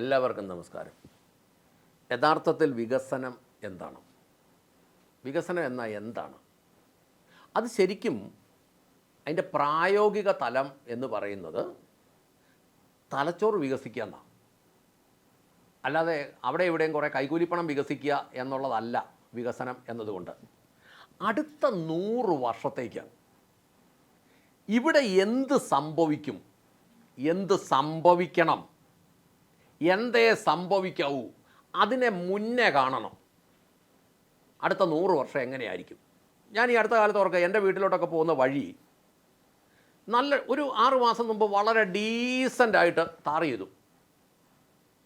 എല്ലാവർക്കും നമസ്കാരം. യഥാർത്ഥത്തിൽ വികസനം എന്താണ്? വികസനം എന്നാൽ എന്താണ്? അത് ശരിക്കും അതിൻ്റെ പ്രായോഗിക തലം എന്ന് പറയുന്നത് തലച്ചോറ് വികസിക്കുക എന്നാണ്. അല്ലാതെ അവിടെ ഇവിടെയും കുറേ കൈക്കൂലിപ്പണം വികസിക്കുക എന്നുള്ളതല്ല വികസനം എന്നതുകൊണ്ട്. അടുത്ത 100 വർഷത്തേക്ക് ഇവിടെ എന്ത് സംഭവിക്കും, എന്ത് സംഭവിക്കണം, എന്തേ സംഭവിക്കാവൂ, അതിനെ മുന്നേ കാണണം. അടുത്ത 100 വർഷം എങ്ങനെയായിരിക്കും? ഞാൻ ഈ അടുത്ത കാലത്ത് ഓർക്കുക, എൻ്റെ വീട്ടിലോട്ടൊക്കെ പോകുന്ന വഴി നല്ല ഒരു 6 മാസം മുമ്പ് വളരെ ഡീസൻ്റായിട്ട് ടാർ ചെയ്തു.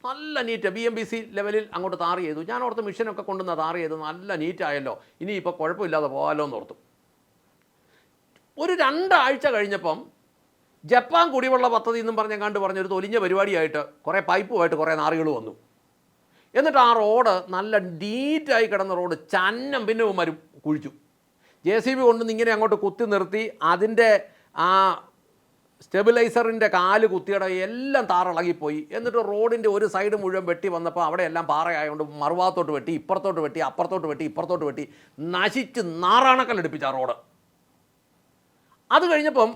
നല്ല നീറ്റ് BMBC ലെവലിൽ അങ്ങോട്ട് ടാർ ചെയ്തു. ഞാൻ ഓർത്ത് മിഷനൊക്കെ കൊണ്ടുവന്ന് ടാർ ചെയ്തു, നല്ല നീറ്റായല്ലോ, ഇനിയിപ്പോൾ കുഴപ്പമില്ലാതെ പോകാമല്ലോ എന്ന് ഓർത്തു. ഒരു 2 ആഴ്ച കഴിഞ്ഞപ്പം ജപ്പാൻ കുടിവെള്ള പദ്ധതി എന്നും പറഞ്ഞൊരു തൊലിഞ്ഞ പരിപാടിയായിട്ട് കുറേ പൈപ്പുമായിട്ട് കുറേ നാറുകൾ വന്നു. എന്നിട്ട് ആ റോഡ് നല്ല നീറ്റായി കിടന്ന റോഡ് ചന്നം പിന്നവന്മാരും കുഴിച്ചു. JCB കൊണ്ടുവന്ന് ഇങ്ങനെ അങ്ങോട്ട് കുത്തി നിർത്തി അതിൻ്റെ ആ സ്റ്റെബിലൈസറിൻ്റെ കാല് കുത്തിയുടെ എല്ലാം താറിളകിപ്പോയി. എന്നിട്ട് റോഡിൻ്റെ ഒരു സൈഡ് മുഴുവൻ വെട്ടി വന്നപ്പോൾ അവിടെയെല്ലാം പാറയായതുകൊണ്ട് മറുഭാഗത്തോട്ട് വെട്ടി, ഇപ്പുറത്തോട്ട് വെട്ടി, അപ്പുറത്തോട്ട് വെട്ടി, ഇപ്പുറത്തോട്ട് വെട്ടി, നശിച്ച് നാറാണക്കല്ലെടുപ്പിച്ച ആ റോഡ്. അത് കഴിഞ്ഞപ്പം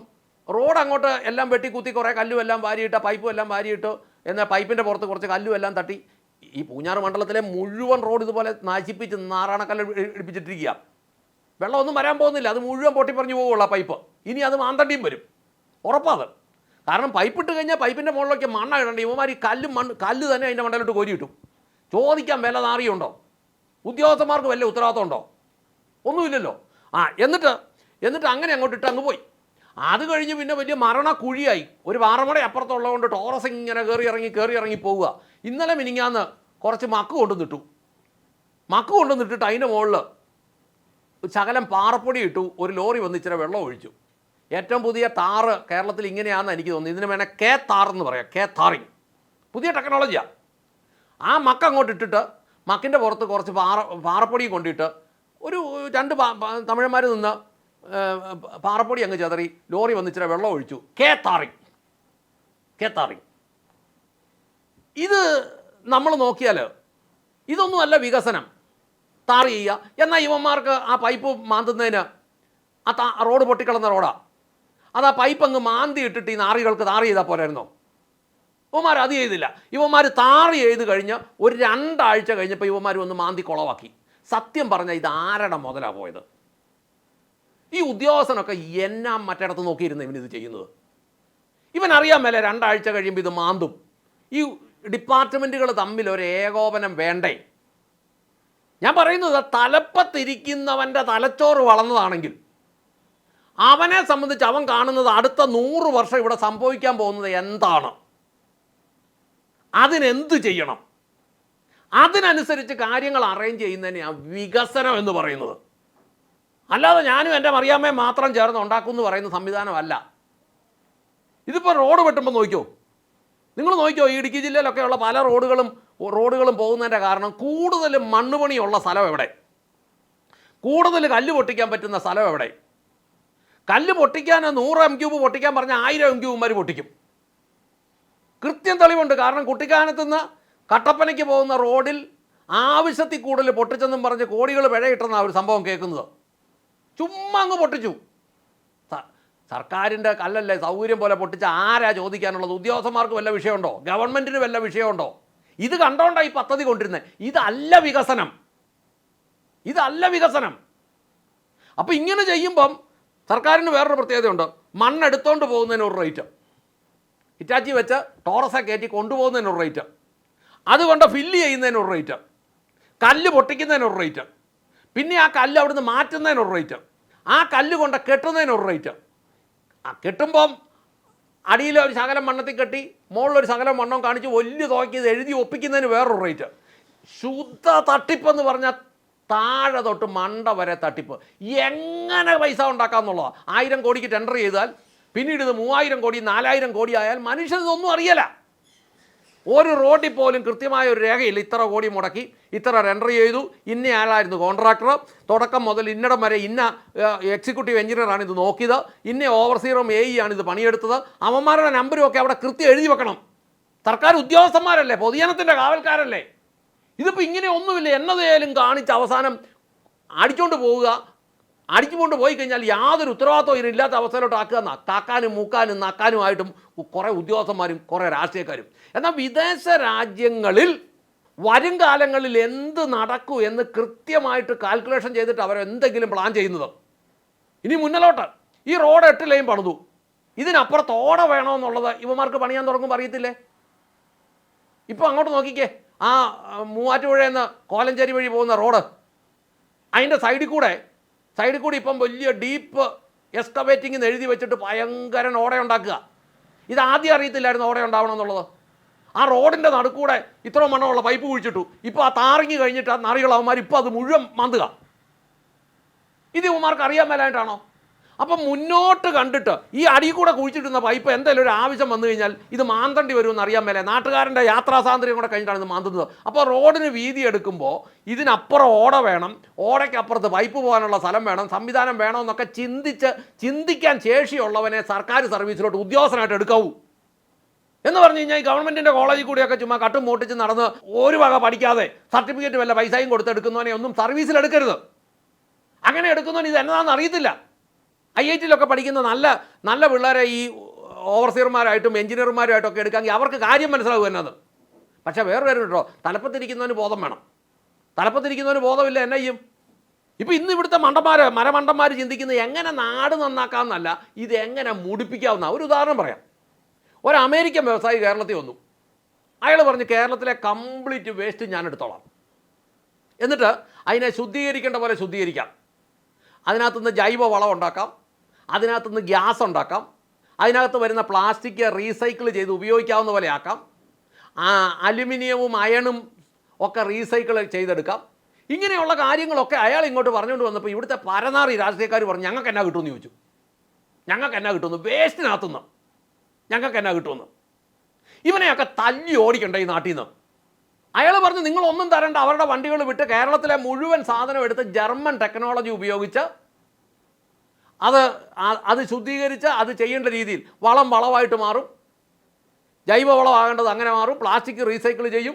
റോഡ് അങ്ങോട്ട് എല്ലാം വെട്ടി കുത്തി കുറേ കല്ലും എല്ലാം വാരിയിട്ട്, പൈപ്പും എല്ലാം വാരിയിട്ട്, എന്നാൽ പൈപ്പിൻ്റെ പുറത്ത് കുറച്ച് കല്ലും എല്ലാം തട്ടി ഈ പൂഞ്ഞാറ് മണ്ഡലത്തിലെ മുഴുവൻ റോഡ് ഇതുപോലെ നശിപ്പിച്ച് നാറാണക്കല്ല് എടുപ്പിച്ചിട്ടിരിക്കുക. വെള്ളമൊന്നും വരാൻ പോകുന്നില്ല, അത് മുഴുവൻ പൊട്ടിപ്പറിഞ്ഞു പോകുള്ള പൈപ്പ്. ഇനി അത് മാന്തണ്ടിയും വരും, ഉറപ്പാത്. കാരണം പൈപ്പിട്ട് കഴിഞ്ഞാൽ പൈപ്പിൻ്റെ മുകളിലേക്ക് മണ്ണ ഇടണ്ട. ഇവന്മാർ ഈ കല്ല് തന്നെ അതിൻ്റെ മണ്ടയിലോട്ട് കോരിയിട്ടു. ചോദിക്കാൻ വില നാറിയുണ്ടോ? ഉദ്യോഗസ്ഥന്മാർക്ക് വല്ല ഉത്തരവാദിത്വം ഉണ്ടോ? ഒന്നുമില്ലല്ലോ. എന്നിട്ട് അങ്ങനെ അങ്ങോട്ട് ഇട്ട് അങ്ങ് പോയി. അത് കഴിഞ്ഞ് പിന്നെ വലിയ മരണക്കുഴിയായി. ഒരു പാറമട അപ്പുറത്തുള്ളതുകൊണ്ട് ടോറസ് ഇങ്ങനെ കയറി ഇറങ്ങി പോവുക. ഇന്നലെ മിനിങ്ങാന്ന് കുറച്ച് മക്ക് കൊണ്ടുവന്നിട്ടിട്ട് അതിൻ്റെ മുകളിൽ ശകലം പാറപ്പൊടി ഇട്ടു, ഒരു ലോറി വന്ന് ഇച്ചിരി വെള്ളം ഒഴിച്ചു. ഏറ്റവും പുതിയ ടാറ് കേരളത്തിൽ ഇങ്ങനെയാണെന്ന് എനിക്ക് തോന്നുന്നു. ഇതിന് വേണേൽ താറെന്ന് പറയാം, താറിങ്. പുതിയ ടെക്നോളജിയാണ്. ആ മക്ക് അങ്ങോട്ട് ഇട്ടിട്ട് മക്കിൻ്റെ പുറത്ത് കുറച്ച് പാറപ്പൊടിയും കൊണ്ടിട്ട് ഒരു 2 തമിഴന്മാർ നിന്ന് പാറപ്പൊടി അങ്ങ് ചെതറി ലോറി വന്ന് ഇച്ചിരി വെള്ളം ഒഴിച്ചു. താറിങ്. ഇത് നമ്മൾ നോക്കിയാൽ ഇതൊന്നുമല്ല വികസനം. ടാർ ചെയ്യുക എന്നാൽ ഇവന്മാർക്ക് ആ പൈപ്പ് മാന്തുന്നതിന് റോഡ് പൊട്ടിക്കളന്ന റോഡാണ്. അത് ആ പൈപ്പ് അങ്ങ് മാന്തി ഇട്ടിട്ട് ഈ നാറികൾക്ക് ടാർ ചെയ്താൽ പോരായിരുന്നോ? ഇവന്മാർ അത് ചെയ്തില്ല. ഇവന്മാർ ടാർ ചെയ്ത് കഴിഞ്ഞ് ഒരു 2 ആഴ്ച കഴിഞ്ഞപ്പോൾ ഇവന്മാർ വന്ന് മാന്തി കുളവാക്കി. സത്യം പറഞ്ഞാൽ ഇത് ആരുടെ മുതലാണ് പോയത്? ഈ ഉദ്യോഗസ്ഥനൊക്കെ എന്നാ മറ്റിടത്ത് നോക്കിയിരുന്ന ഇവനിത് ചെയ്യുന്നത്? ഇവനറിയാൻ മേലെ 2 ആഴ്ച കഴിയുമ്പോൾ ഇത് മാന്തും. ഈ ഡിപ്പാർട്ട്മെൻറ്റുകൾ തമ്മിൽ ഒരു ഏകോപനം വേണ്ടേ? ഞാൻ പറയുന്നത്, തലപ്പത്തിരിക്കുന്നവൻ്റെ തലച്ചോറ് വളർന്നതാണെങ്കിൽ അവനെ സംബന്ധിച്ച് അവൻ കാണുന്നത് അടുത്ത 100 വർഷം ഇവിടെ സംഭവിക്കാൻ പോകുന്നത് എന്താണ്, അതിനെന്ത് ചെയ്യണം, അതിനനുസരിച്ച് കാര്യങ്ങൾ അറേഞ്ച് ചെയ്യുന്നതിനെയാണ് വികസനം എന്ന് പറയുന്നത്. അല്ലാതെ ഞാനും എൻ്റെ മറിയാമ്മയും മാത്രം ചേർന്ന് ഉണ്ടാക്കുമെന്ന് പറയുന്ന സംവിധാനമല്ല. ഇതിപ്പോൾ റോഡ് വെട്ടുമ്പോൾ നിങ്ങൾ നോക്കിയോ, ഈ ഇടുക്കി ജില്ലയിലൊക്കെയുള്ള പല റോഡുകളും പോകുന്നതിൻ്റെ കാരണം കൂടുതൽ മണ്ണുപണിയുള്ള സ്ഥലം എവിടെ, കൂടുതൽ കല്ല് പൊട്ടിക്കാൻ പറ്റുന്ന സ്ഥലം എവിടെ? കല്ല് പൊട്ടിക്കാൻ 100 m³ പൊട്ടിക്കാൻ പറഞ്ഞാൽ 1000 m³ പൊട്ടിക്കും. കൃത്യം തെളിവുണ്ട്. കാരണം കുട്ടിക്കാനത്തുനിന്ന് കട്ടപ്പനയ്ക്ക് പോകുന്ന റോഡിൽ ആവശ്യത്തിൽ കൂടുതൽ പൊട്ടിച്ചെന്നും പറഞ്ഞ് കോടികൾ പിഴയിട്ടെന്നാണ് ഒരു സംഭവം കേൾക്കുന്നത്. ചുമ്മാ അങ്ങ് പൊട്ടിച്ചു. സർക്കാരിൻ്റെ കല്ലല്ലേ, സൗകര്യം പോലെ പൊട്ടിച്ച ആരാ ചോദിക്കാനുള്ളത്? ഉദ്യോഗസ്ഥന്മാർക്ക് വല്ല വിഷയമുണ്ടോ? ഗവൺമെൻറ്റിന് വല്ല വിഷയമുണ്ടോ? ഇത് കണ്ടോണ്ടാണ് ഈ പദ്ധതി കൊണ്ടിരുന്നത്. ഇതല്ല വികസനം. അപ്പോൾ ഇങ്ങനെ ചെയ്യുമ്പം സർക്കാരിന് വേറൊരു പ്രത്യേകതയുണ്ട്. മണ്ണെടുത്തോണ്ട് പോകുന്നതിന് ഒരു റേറ്റ്, ഹിറ്റാച്ചി വെച്ച് ടോറസെ കയറ്റി കൊണ്ടുപോകുന്നതിന് ഒരു റേറ്റ്, അതുകൊണ്ട് ഫില്ല് ചെയ്യുന്നതിന് ഒരു റേറ്റ്, കല്ല് പൊട്ടിക്കുന്നതിന് ഒരു റേറ്റ്, പിന്നെ ആ കല്ല് അവിടുന്ന് മാറ്റുന്നതിന് ഒരു റേറ്റ്, ആ കല്ല് കൊണ്ട് കെട്ടുന്നതിന് ഒരു റേറ്റ്. കെട്ടുമ്പം അടിയിൽ ഒരു ശകലം മണ്ണത്തിൽ കെട്ടി മുകളിലൊരു ശകലം മണ്ണവും കാണിച്ച് വലിയ തുകയ്ക്ക് എഴുതി ഒപ്പിക്കുന്നതിന് വേറൊരു റേറ്റ്. ശുദ്ധ തട്ടിപ്പെന്ന് പറഞ്ഞാൽ താഴെ തൊട്ട് മണ്ട വരെ തട്ടിപ്പ്. എങ്ങനെ പൈസ ഉണ്ടാക്കാമെന്നുള്ളതാണ്. 1000 കോടിക്ക് ടെൻഡർ ചെയ്താൽ പിന്നീട് ഇത് 3000 കോടി 4000 കോടി ആയാൽ മനുഷ്യനൊന്നും അറിയല. ഒരു റോഡിൽ പോലും കൃത്യമായ ഒരു രേഖയില്ല. ഇത്ര കോടി മുടക്കി, ഇത്ര ടെൻഡർ ചെയ്തു, ഇന്നയാളായിരുന്നു കോൺട്രാക്ടർ, തുടക്കം മുതൽ ഇന്നിടം വരെ ഇന്ന എക്സിക്യൂട്ടീവ് എഞ്ചിനീയറാണ് ഇത് നോക്കിയത്, ഇന്ന ഓവർസീറും AE ആണ് ഇത് പണിയെടുത്തത്. അവന്മാരുടെ നമ്പരും ഒക്കെ അവിടെ കൃത്യം എഴുതി വെക്കണം. സർക്കാർ ഉദ്യോഗസ്ഥന്മാരല്ലേ, പൊതുജനത്തിൻ്റെ കാവൽക്കാരല്ലേ. ഇതിപ്പോൾ ഇങ്ങനെ ഒന്നുമില്ല. എന്നതേലും കാണിച്ച് അവസാനം അടിച്ചുകൊണ്ട് പോവുക, അടിച്ചുകൊണ്ട് പോയി കഴിഞ്ഞാൽ യാതൊരു ഉത്തരവാദിത്വം ഇല്ലാത്ത അവസ്ഥയിലോട്ട് ആക്കുക. താക്കാനും മൂക്കാനും നക്കാനുമായിട്ടും കുറേ ഉദ്യോഗസ്ഥന്മാരും കുറേ രാഷ്ട്രീയക്കാരും. എന്നാൽ വിദേശ രാജ്യങ്ങളിൽ വരും കാലങ്ങളിൽ എന്ത് നടക്കൂ എന്ന് കൃത്യമായിട്ട് കാൽക്കുലേഷൻ ചെയ്തിട്ട് അവരെന്തെങ്കിലും പ്ലാൻ ചെയ്യുന്നത്. ഇനി മുന്നിലോട്ട് ഈ റോഡ് 8 ലൈൻ പണിതു, ഇതിനപ്പുറത്ത് ഓട വേണമെന്നുള്ളത് ഇവന്മാർക്ക് പണിയാൻ തുടങ്ങുമ്പോൾ അറിയത്തില്ലേ? ഇപ്പോൾ അങ്ങോട്ട് നോക്കിക്കേ, ആ മൂവാറ്റുപുഴയിൽ നിന്ന് കോലഞ്ചേരി വഴി പോകുന്ന റോഡ്, അതിൻ്റെ സൈഡിൽ കൂടെ ഇപ്പം വലിയ ഡീപ്പ് എക്സ്കവേറ്റിംഗ് എന്ന് എഴുതി വെച്ചിട്ട് ഭയങ്കരൻ ഓട ഉണ്ടാക്കുക. ഇതാദ്യം അറിയത്തില്ലായിരുന്നു ഓട ഉണ്ടാവണമെന്നുള്ളത്. ആ റോഡിൻ്റെ നടുക്കൂടെ ഇത്ര മണ്ണമുള്ള പൈപ്പ് കുഴിച്ചിട്ടു. ഇപ്പോൾ ആ താറിങ്ങി കഴിഞ്ഞിട്ട് ആ നറികളവന്മാർ ഇപ്പോൾ അത് മുഴുവൻ മാന്തുക. ഇത് ഇവന്മാർക്ക് അറിയാൻ മേലായിട്ടാണോ? അപ്പം മുന്നോട്ട് കണ്ടിട്ട് ഈ അടിയിൽ കൂടെ കുഴിച്ചിട്ടുന്ന പൈപ്പ് എന്തെങ്കിലും ഒരു ആവശ്യം വന്നു കഴിഞ്ഞാൽ ഇത് മാന്തണ്ടി വരുമെന്ന് അറിയാൻ മേലെ. നാട്ടുകാരൻ്റെ യാത്രാ സ്വാതന്ത്ര്യം കൂടെ കഴിഞ്ഞിട്ടാണ് ഇത് മാന്തുന്നത്. അപ്പോൾ റോഡിന് വീതി എടുക്കുമ്പോൾ ഇതിനപ്പുറം ഓട വേണം, ഓടയ്ക്കപ്പുറത്ത് പൈപ്പ് പോകാനുള്ള സ്ഥലം വേണം, സംവിധാനം വേണമെന്നൊക്കെ ചിന്തിക്കാൻ ശേഷിയുള്ളവനെ സർക്കാർ സർവീസിലോട്ട് ഉദ്യോഗസ്ഥനായിട്ട് എടുക്കാവൂ. എന്ന് പറഞ്ഞു കഴിഞ്ഞാൽ ഈ ഗവൺമെൻറ്റിൻ്റെ കോളേജിൽ കൂടിയൊക്കെ ചുമ്മാ കട്ടും മൂട്ടിച്ച് നടന്ന് ഒരു വക പഠിക്കാതെ സർട്ടിഫിക്കറ്റ് വല്ല പൈസയും കൊടുത്തെടുക്കുന്നവനെ ഒന്നും സർവീസിലെടുക്കരുത്. അങ്ങനെ എടുക്കുന്നവന് ഇത് എന്നതാണെന്ന് അറിയത്തില്ല. IIT-ലൊക്കെ പഠിക്കുന്ന നല്ല പിള്ളേരെ ഈ ഓവർസിയർമാരായിട്ടും എഞ്ചിനീയർമാരുമായിട്ടൊക്കെ എടുക്കാമെങ്കിൽ അവർക്ക് കാര്യം മനസ്സിലാവും എന്നത്. പക്ഷേ വേറെ കാര്യം കേട്ടോ, തലപ്പത്തിരിക്കുന്നവന് ബോധം വേണം. തലപ്പത്തിരിക്കുന്നവന് ബോധമില്ല, എന്നാ ചെയ്യും? ഇപ്പോൾ ഇന്ന് ഇവിടുത്തെ മരമണ്ടന്മാർ ചിന്തിക്കുന്നത് എങ്ങനെ നാട് നന്നാക്കാമെന്നല്ല, ഇത് എങ്ങനെ മുടിപ്പിക്കാവുന്ന. ഒരു ഉദാഹരണം പറയാം. ഒരു അമേരിക്കൻ വ്യവസായി കേരളത്തിൽ വന്നു. അയാൾ പറഞ്ഞു, കേരളത്തിലെ കംപ്ലീറ്റ് വേസ്റ്റ് ഞാൻ എടുത്തോളാം, എന്നിട്ട് അതിനെ ശുദ്ധീകരിക്കേണ്ട പോലെ ശുദ്ധീകരിക്കാം, അതിനകത്തുനിന്ന് ജൈവ വളം ഉണ്ടാക്കാം, അതിനകത്തുനിന്ന് ഗ്യാസ് ഉണ്ടാക്കാം, അതിനകത്ത് വരുന്ന പ്ലാസ്റ്റിക് റീസൈക്കിൾ ചെയ്ത് ഉപയോഗിക്കാവുന്ന പോലെ ആക്കാം, അലുമിനിയവും അയണും ഒക്കെ റീസൈക്കിൾ ചെയ്തെടുക്കാം. ഇങ്ങനെയുള്ള കാര്യങ്ങളൊക്കെ അയാൾ ഇങ്ങോട്ട് പറഞ്ഞുകൊണ്ട് വന്നപ്പോൾ ഇവിടുത്തെ പരനാറി രാഷ്ട്രീയക്കാർ പറഞ്ഞു, ഞങ്ങൾക്ക് എന്നാ കിട്ടുമെന്ന് ചോദിച്ചു. ഞങ്ങൾക്ക് എന്നാ കിട്ടുമെന്ന്, വേസ്റ്റിനകത്തുനിന്ന് ഞങ്ങൾക്ക് എന്നാ കിട്ടുമെന്ന്. ഇവനെയൊക്കെ തല്ലി ഓടിക്കണ്ട ഈ നാട്ടിൽ നിന്ന്. അയാൾ പറഞ്ഞു, നിങ്ങളൊന്നും തരണ്ട, അവരുടെ വണ്ടികൾ വിട്ട് കേരളത്തിലെ മുഴുവൻ സാധനം എടുത്ത് ജർമ്മൻ ടെക്നോളജി ഉപയോഗിച്ച് അത് ശുദ്ധീകരിച്ച് അത് ചെയ്യേണ്ട രീതിയിൽ വളമായിട്ട് മാറും, ജൈവവളമാകേണ്ടത് അങ്ങനെ മാറും, പ്ലാസ്റ്റിക് റീസൈക്കിൾ ചെയ്യും,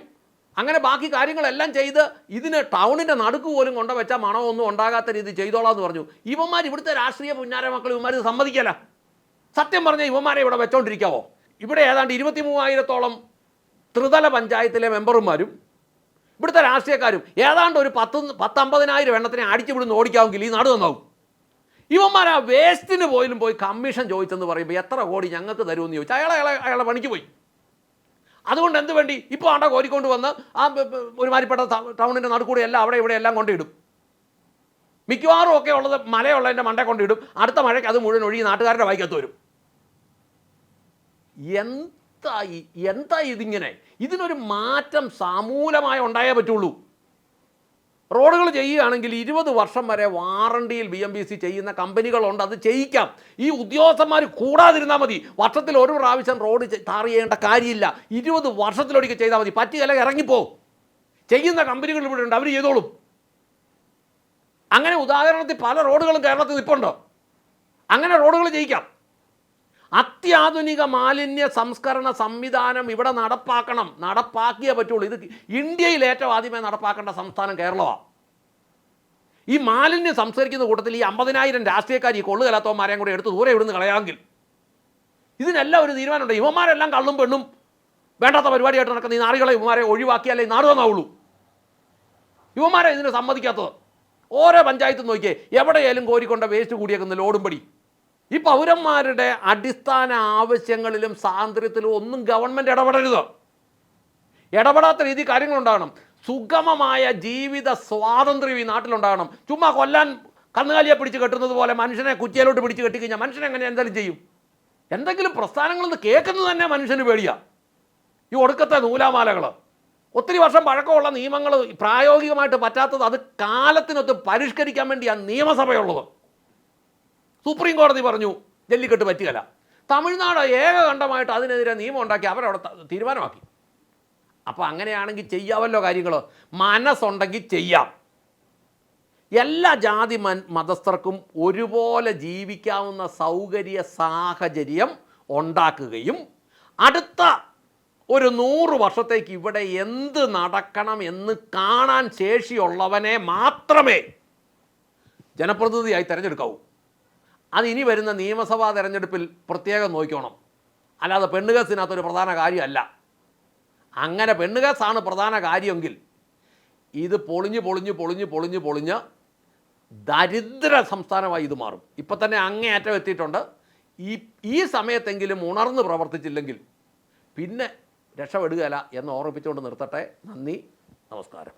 അങ്ങനെ ബാക്കി കാര്യങ്ങളെല്ലാം ചെയ്ത് ഇതിന് ടൗണിൻ്റെ നടുക്ക് പോലും കൊണ്ടുവച്ചാൽ മണമൊന്നും ഉണ്ടാകാത്ത രീതി ചെയ്തോളാം എന്ന് പറഞ്ഞു. ഇവന്മാർ ഇവിടുത്തെ രാഷ്ട്രീയ പുന്നാര മക്കൾ ഇവന്മാർ ഇത് സമ്മതിക്കല. സത്യം പറഞ്ഞാൽ ഇവന്മാരെ ഇവിടെ വെച്ചോണ്ടിരിക്കാവോ? ഇവിടെ ഏതാണ്ട് 23,000-ഓളം ത്രിതല പഞ്ചായത്തിലെ മെമ്പർമാരും ഇവിടുത്തെ രാഷ്ട്രീയക്കാരും ഏതാണ്ട് ഒരു 10-50,000 എണ്ണത്തിനെ അടിച്ചു വിടുന്ന് ഓടിക്കാമെങ്കിൽ ഈ നാട് നന്നാവും. ഇവന്മാർ ആ വേസ്റ്റിന് പോയി കമ്മീഷൻ ചോദിച്ചെന്ന് പറയുമ്പോൾ എത്ര കോടി ഞങ്ങൾക്ക് തരുമെന്ന് ചോദിച്ചു. അയാളെ പണിക്ക് പോയി. അതുകൊണ്ട് എന്ത് വേണ്ടി ഇപ്പോൾ ആണ്ട കോരിക്കൊണ്ട് വന്ന് ആ ഒരുമാതിരിപ്പെട്ട ടൗണിൻ്റെ നടുക്കൂടെ എല്ലാം അവിടെ ഇവിടെ എല്ലാം കൊണ്ടിടും. മിക്കവാറും ഒക്കെ ഉള്ളത് മലയുള്ളതിൻ്റെ മണ്ടേ കൊണ്ടിടും. അടുത്ത മഴയ്ക്ക് അത് മുഴുവൻ ഒഴുകി നാട്ടുകാരുടെ വായിക്കത്ത് വരും. എന്താ ഇതിങ്ങനെ? ഇതിനൊരു മാറ്റം സമൂലമായി ഉണ്ടായേ പറ്റുള്ളൂ. റോഡുകൾ ചെയ്യുകയാണെങ്കിൽ 20 വർഷം വരെ വാറണ്ടിയിൽ BMBC ചെയ്യുന്ന കമ്പനികളുണ്ട്, അത് ചെയ്യിക്കാം. ഈ ഉദ്യോഗസ്ഥന്മാർ കൂടാതിരുന്നാൽ മതി. വർഷത്തിൽ ഒരു പ്രാവശ്യം റോഡ് ടാർ ചെയ്യേണ്ട കാര്യമില്ല. 20 വർഷത്തിലൊരിക്കൽ ചെയ്താൽ മതി. പറ്റിയല്ല ഇറങ്ങിപ്പോ. ചെയ്യുന്ന കമ്പനികൾ ഇവിടെ ഉണ്ട്, അവർ ചെയ്തോളും. അങ്ങനെ ഉദാഹരണത്തിൽ പല റോഡുകളും കേരളത്തിൽ നിൽപ്പുണ്ട്. അങ്ങനെ റോഡുകൾ ചെയ്യിക്കാം. അത്യാധുനിക മാലിന്യ സംസ്കരണ സംവിധാനം ഇവിടെ നടപ്പാക്കിയേ പറ്റുള്ളൂ. ഇത് ഇന്ത്യയിൽ ഏറ്റവും ആദ്യമേ നടപ്പാക്കേണ്ട സംസ്ഥാനം കേരളമാണ്. ഈ മാലിന്യം സംസ്കരിക്കുന്ന കൂട്ടത്തിൽ ഈ 50,000 രാഷ്ട്രീയക്കാർ ഈ കൊള്ളുകലാത്തവന്മാരെയും കൂടെ എടുത്ത് ദൂരെ ഇവിടുന്ന് കളയാമെങ്കിൽ ഇതിനെല്ലാം ഒരു തീരുമാനമുണ്ട്. ഇവന്മാരെല്ലാം കള്ളും പെണ്ണും വേണ്ടാത്ത പരിപാടിയായിട്ട് നടക്കുന്ന ഈ നാറികളെ ഇവന്മാരെ ഒഴിവാക്കിയാലേ നാട് നന്നാവുള്ളൂ. ഇവന്മാരെ ഇതിന് സമ്മതിക്കാത്തത്. ഓരോ പഞ്ചായത്തും നോക്കിയേ, എവിടെയായാലും കോരിക്കൊണ്ട വേസ്റ്റ് കൂടിയേക്കുന്ന ലോഡും പടി. ഈ പൗരന്മാരുടെ അടിസ്ഥാന ആവശ്യങ്ങളിലും സ്വാതന്ത്ര്യത്തിലും ഒന്നും ഗവൺമെൻറ് ഇടപെടരുത്. ഇടപെടാത്ത രീതി കാര്യങ്ങളുണ്ടാകണം. സുഗമമായ ജീവിത സ്വാതന്ത്ര്യം ഈ നാട്ടിലുണ്ടാകണം. ചുമ്മാ കൊല്ലാൻ കന്നുകാലിയെ പിടിച്ച് കെട്ടുന്നത് പോലെ മനുഷ്യനെ കുറ്റിയിലോട്ട് പിടിച്ച് കെട്ടിക്കഴിഞ്ഞാൽ മനുഷ്യനെ എങ്ങനെ എന്തെങ്കിലും ചെയ്യും? എന്തെങ്കിലും പ്രസ്ഥാനങ്ങളിൽ നിന്ന് കേൾക്കുന്നത് തന്നെ മനുഷ്യന് പേടിയാണ്. ഈ ഒടുക്കത്തെ നൂലാമാലകൾ, ഒത്തിരി വർഷം പഴക്കമുള്ള നിയമങ്ങൾ പ്രായോഗികമായിട്ട് പറ്റാത്തത്, അത് കാലത്തിനൊത്ത് പരിഷ്കരിക്കാൻ വേണ്ടിയാണ് നിയമസഭയുള്ളത്. സുപ്രീം കോടതി പറഞ്ഞു ജല്ലിക്കെട്ട് പറ്റുകയില്ല. തമിഴ്നാട് ഏകകണ്ഠമായിട്ട് അതിനെതിരെ നിയമം ഉണ്ടാക്കി അവരവിടെ തീരുമാനമാക്കി. അപ്പോൾ അങ്ങനെയാണെങ്കിൽ ചെയ്യാമല്ലോ കാര്യങ്ങൾ. മനസ്സുണ്ടെങ്കിൽ ചെയ്യാം. എല്ലാ ജാതി മതസ്ഥർക്കും ഒരുപോലെ ജീവിക്കാവുന്ന സൗകര്യ സാഹചര്യം ഉണ്ടാക്കുകയും അടുത്ത ഒരു 100 വർഷത്തേക്ക് ഇവിടെ എന്ത് നടക്കണം എന്ന് കാണാൻ ശേഷിയുള്ളവനെ മാത്രമേ ജനപ്രതിനിധിയായി തിരഞ്ഞെടുക്കാവൂ. അത് ഇനി വരുന്ന നിയമസഭാ തിരഞ്ഞെടുപ്പിൽ പ്രത്യേകം നോക്കണം. അല്ലാതെ പെണ്ണുകേസിനകത്തൊരു പ്രധാന കാര്യമല്ല. അങ്ങനെ പെണ്ണുകേസാണ് പ്രധാന കാര്യമെങ്കിൽ ഇത് പൊളിഞ്ഞ് ദരിദ്ര സംസ്ഥാനമായി ഇത് മാറും. ഇപ്പം തന്നെ അങ്ങേയറ്റം എത്തിയിട്ടുണ്ട്. ഈ സമയത്തെങ്കിലും ഉണർന്ന് പ്രവർത്തിച്ചില്ലെങ്കിൽ പിന്നെ രക്ഷപ്പെടുകയില്ല എന്ന് ഓർമ്മിപ്പിച്ചുകൊണ്ട് നിർത്തട്ടെ. നന്ദി, നമസ്കാരം.